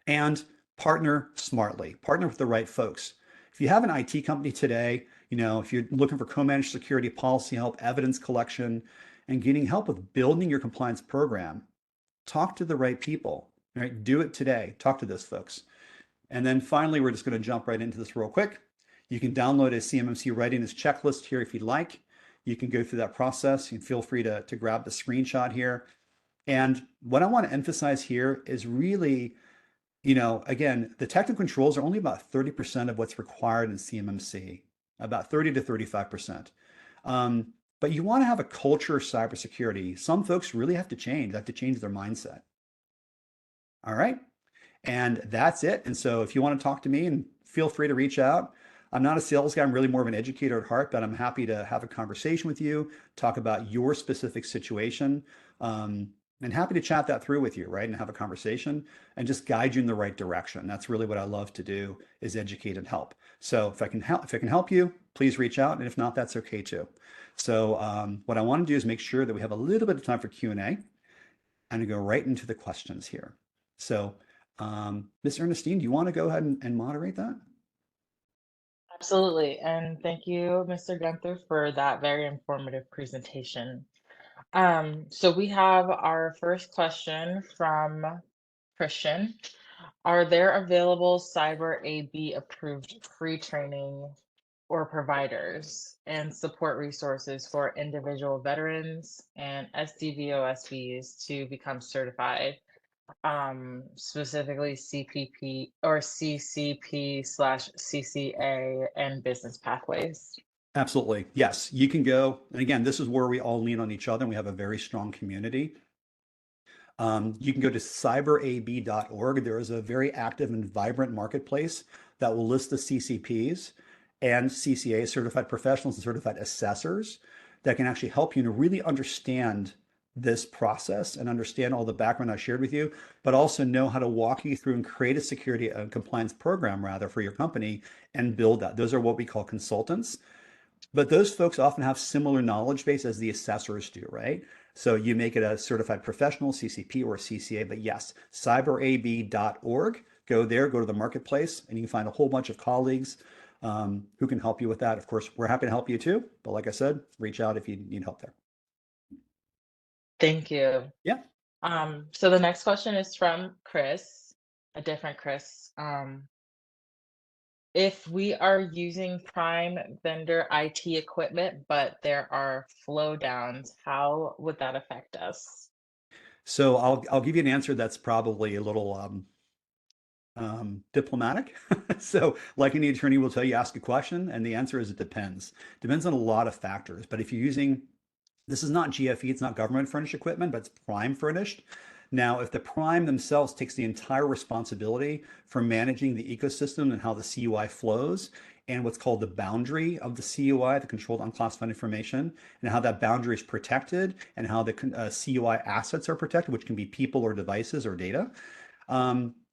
And partner smartly, partner with the right folks. If you have an IT company today, if you're looking for co-managed security policy help, evidence collection, and getting help with building your compliance program, talk to the right people, right? Do it today. Talk to those folks. And then finally, we're just going to jump right into this real quick. You can download a CMMC readiness checklist here if you'd like. You can go through that process. You can feel free to grab the screenshot here. And what I want to emphasize here is really, again, the technical controls are only about 30% of what's required in CMMC, about 30 to 35%. But you want to have a culture of cybersecurity. Some folks really have to change their mindset. All right. And that's it. And so if you want to talk to me, and feel free to reach out. I'm not a sales guy. I'm really more of an educator at heart, but I'm happy to have a conversation with you, talk about your specific situation, and happy to chat that through with you, right? And have a conversation and just guide you in the right direction. That's really what I love to do, is educate and help. So if I can help you, please reach out. And if not, that's okay too. So what I want to do is make sure that we have a little bit of time for Q&A and go right into the questions here. So Ms. Ernestine, do you want to go ahead and moderate that? Absolutely. And thank you, Mr. Gunther, for that very informative presentation. So we have our first question from Christian. Are there available Cyber AB approved free training or providers and support resources for individual veterans and SDVOSBs to become certified, specifically CPP or CCP/CCA and business pathways? Absolutely. Yes, you can go. And again, this is where we all lean on each other and we have a very strong community. You can go to cyberab.org. There is a very active and vibrant marketplace that will list the CCPs and CCA, certified professionals and certified assessors, that can actually help you to really understand this process and understand all the background I shared with you, but also know how to walk you through and create a security compliance program rather for your company and build that. Those are what we call consultants. But those folks often have similar knowledge base as the assessors do, right? So you make it a certified professional, CCP or CCA, but yes, cyberab.org. Go there, go to the marketplace, and you can find a whole bunch of colleagues who can help you with that. Of course, we're happy to help you too. But like I said, reach out if you need help there. Thank you. Yeah. So the next question is from Chris, a different Chris. If we are using prime vendor IT equipment, but there are flow downs, how would that affect us? So I'll give you an answer that's probably a little diplomatic. So like any attorney will tell you, ask a question, and the answer is it depends. Depends on a lot of factors. But if you're using, this is not GFE, it's not government furnished equipment, but it's prime furnished. Now, if the prime themselves takes the entire responsibility for managing the ecosystem and how the CUI flows, and what's called the boundary of the CUI, the controlled unclassified information, and how that boundary is protected, and how the CUI assets are protected, which can be people or devices or data.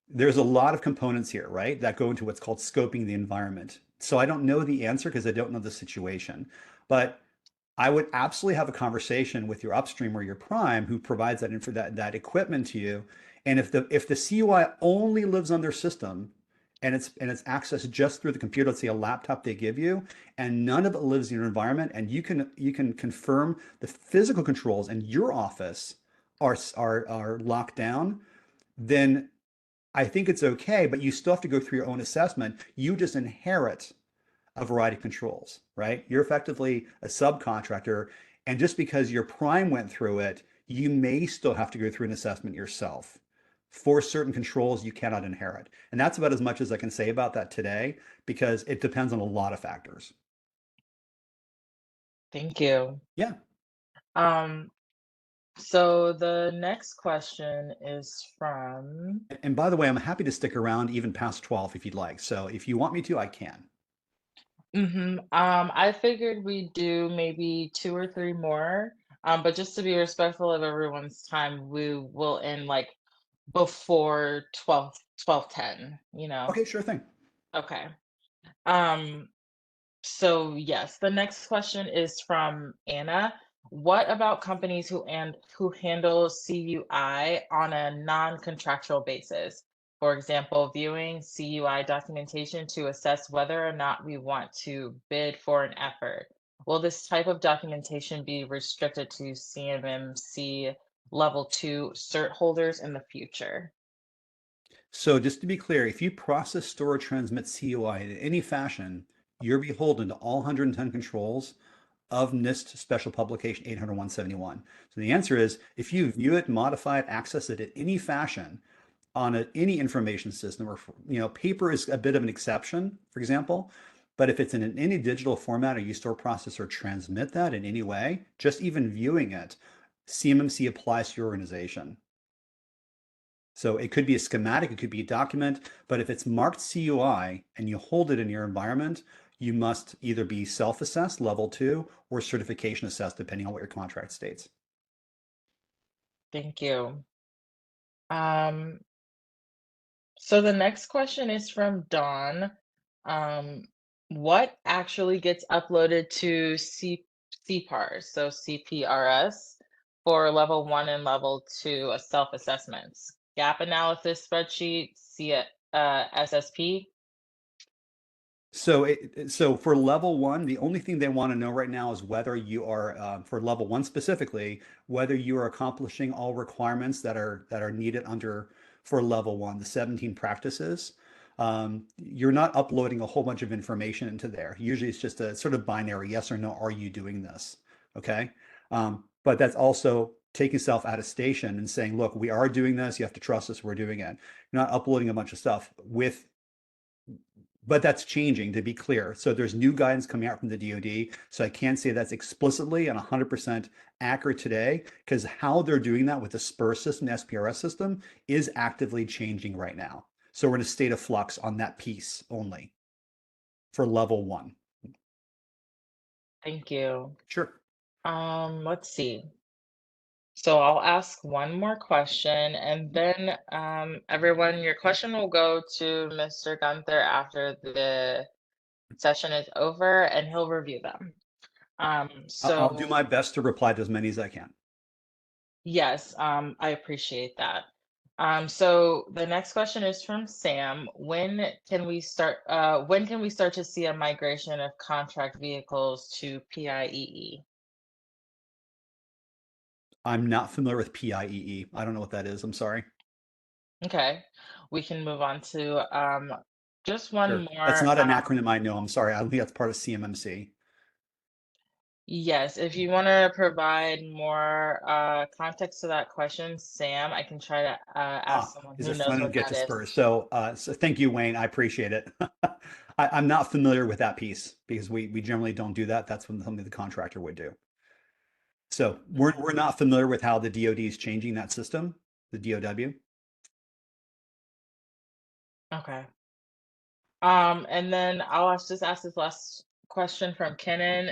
There's a lot of components here, right, that go into what's called scoping the environment. So I don't know the answer because I don't know the situation, but I would absolutely have a conversation with your upstream or your prime who provides that equipment to you. And if the CUI only lives on their system and it's accessed just through the computer, let's say a laptop they give you, and none of it lives in your environment, and you can confirm the physical controls in your office are locked down, then I think it's okay, but you still have to go through your own assessment. You just inherit a variety of controls, right? You're effectively a subcontractor, and just because your prime went through it, you may still have to go through an assessment yourself for certain controls you cannot inherit. And that's about as much as I can say about that today because it depends on a lot of factors. Thank you. Yeah. Um, so the next question is from, And by the way, I'm happy to stick around even past 12 if you'd like. So if you want me to, I can. I figured we'd do maybe two or three more. But just to be respectful of everyone's time, we will end like before 12:10, you know? Okay, sure thing. Okay. Um, So, yes, the next question is from Anna. What about companies who handle CUI on a non-contractual basis? For example, viewing CUI documentation to assess whether or not we want to bid for an effort. Will this type of documentation be restricted to CMMC level 2 cert holders in the future? So just to be clear, if you process, store, or transmit CUI in any fashion, you're beholden to all 110 controls of NIST Special Publication 800-171. So the answer is, if you view it, modify it, access it in any fashion on any information system, or paper is a bit of an exception, for example, but if it's in any digital format or you store, process, or transmit that in any way, just even viewing it, CMMC applies to your organization. So it could be a schematic, it could be a document, but if it's marked CUI and you hold it in your environment, you must either be self-assessed, level 2, or certification assessed, depending on what your contract states. Thank you. Um, So the next question is from Dawn. Um, what actually gets uploaded to CPARS, so CPRS, for level 1 and level 2 self-assessments? Gap analysis spreadsheet, SSP? So for level 1, the only thing they want to know right now is whether you are, for level 1 specifically, whether you are accomplishing all requirements that are needed under for level 1, the 17 practices. You're not uploading a whole bunch of information into there. Usually it's just a sort of binary yes or no, are you doing this? Okay. But that's also taking yourself out of station and saying, look, we are doing this. You have to trust us. We're doing it. You're not uploading a bunch of stuff but that's changing, to be clear. So there's new guidance coming out from the DoD. So I can't say that's explicitly and 100% accurate today, because how they're doing that with the SPUR system, the SPRS system, is actively changing right now. So we're in a state of flux on that piece only for level 1. Thank you. Sure. Let's see. So I'll ask one more question, and then everyone, your question will go to Mr. Gunther after the session is over, and he'll review them. I'll do So my best to reply to as many as I can. yes, I appreciate that. So the next question is from Sam. When can we start to see a migration of contract vehicles to PIEE? I'm not familiar with PIEE. I don't know what that is. I'm sorry. Okay, we can move on to just one Sure. That's more. not an acronym I know. I'm sorry. I think that's part of CMMC. Yes, if you want to provide more context to that question, Sam, I can try to ask someone Is who it knows front end what get that to is. Spurs? So thank you, Wayne. I appreciate it. I'm not familiar with that piece because we generally don't do that. That's when something the contractor would do. So we're not familiar with how the DoD is changing that system, the DOW. Okay. And then just ask this last question from Kenan.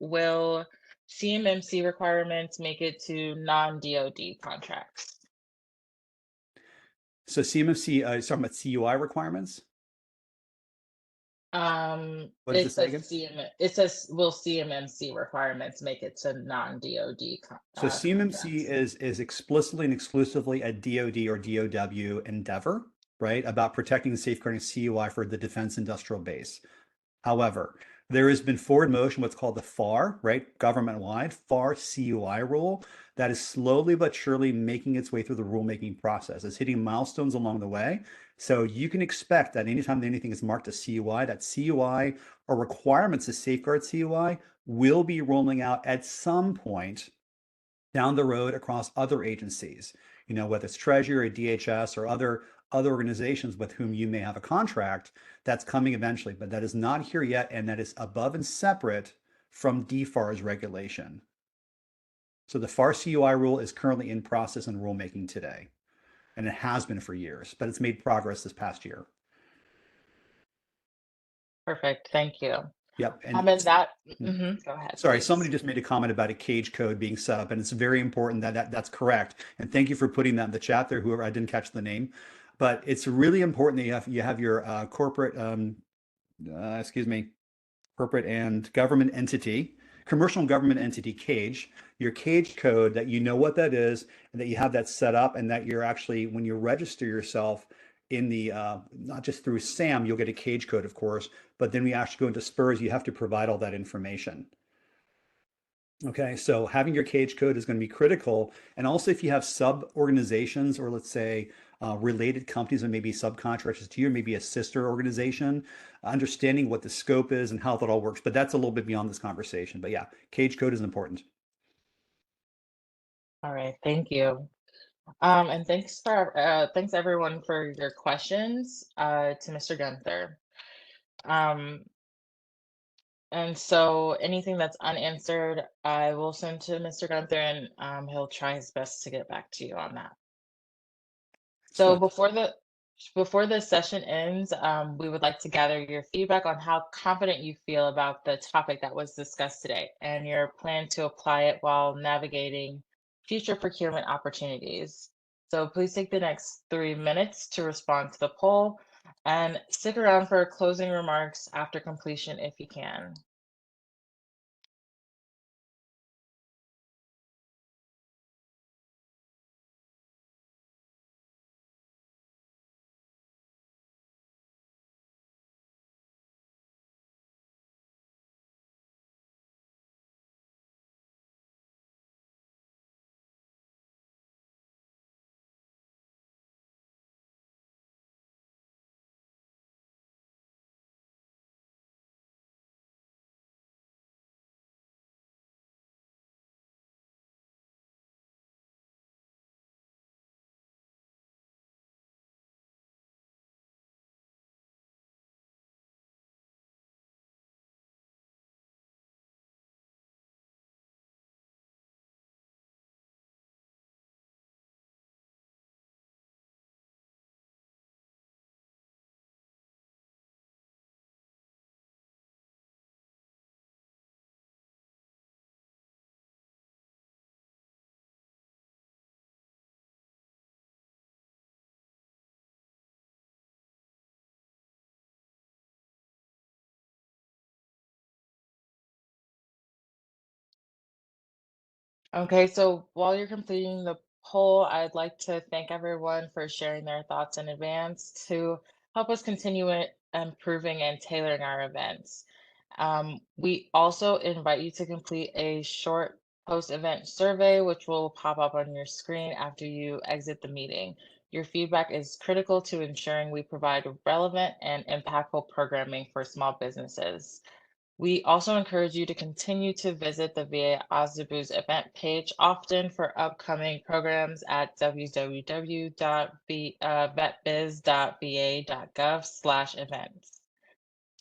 Will CMMC requirements make it to non-DoD contracts? So CMMC is talking about CUI requirements. What does It it say says again? it says will CMMC requirements make it to non-DoD So CMMC contracts? is explicitly and exclusively a DoD or DOW endeavor, right, about protecting and safeguarding CUI for the defense industrial base. However, There has been forward motion, what's called the FAR, right? Government-wide FAR CUI rule that is slowly but surely making its way through the rulemaking process. It's hitting milestones along the way. So you can expect that anytime anything is marked as CUI, that CUI or requirements to safeguard CUI will be rolling out at some point down the road across other agencies, whether it's Treasury or DHS or other organizations with whom you may have a contract. That's coming eventually, but that is not here yet, and that is above and separate from DFARS regulation. So the FAR CUI rule is currently in process and rulemaking today, and it has been for years, but it's made progress this past year. Perfect. Thank you. Yep. And And that, go ahead, sorry, somebody please. just made a comment about a cage code being set up, and it's very important that's correct. And thank you for putting that in the chat there, whoever, I didn't catch the name, but it's really important that you have your corporate, excuse me, corporate and government entity, commercial and government entity cage, your cage code, that you know what that is, and that you have that set up, and that you're actually, when you register yourself in the, not just through SAM, you'll get a cage code, of course, but then we actually go into SPURS, you have to provide all that information. Okay, so having your cage code is going to be critical. And also, if you have sub organizations, or let's say related companies that may be subcontractors to you, or maybe a sister organization, understanding what the scope is and how that all works. But that's a little bit beyond this conversation. But yeah, cage code is important. All right, thank you. And thanks everyone for your questions to Mr. Gunther. Um, and so anything that's unanswered, I will send to Mr. Gunther, and he'll try his best to get back to you on that. So Excellent. before the session ends, we would like to gather your feedback on how confident you feel about the topic that was discussed today and your plan to apply it while navigating future procurement opportunities. So please take the next 3 minutes to respond to the poll and stick around for closing remarks after completion if you can. Okay, so while you're completing the poll, I'd like to thank everyone for sharing their thoughts in advance to help us continue improving and tailoring our events. We also invite you to complete a short post-event survey, which will pop up on your screen after you exit the meeting. Your feedback is critical to ensuring we provide relevant and impactful programming for small businesses. We also encourage you to continue to visit the VA Osnabu's event page often for upcoming programs at www.vetbiz.va.gov/events.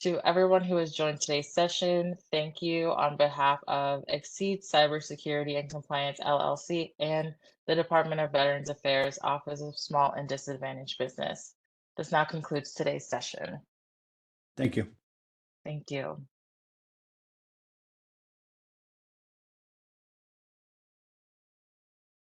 To everyone who has joined today's session, thank you on behalf of Exceed Cybersecurity and Compliance LLC and the Department of Veterans Affairs Office of Small and Disadvantaged Business. This now concludes today's session. Thank you. Thank you.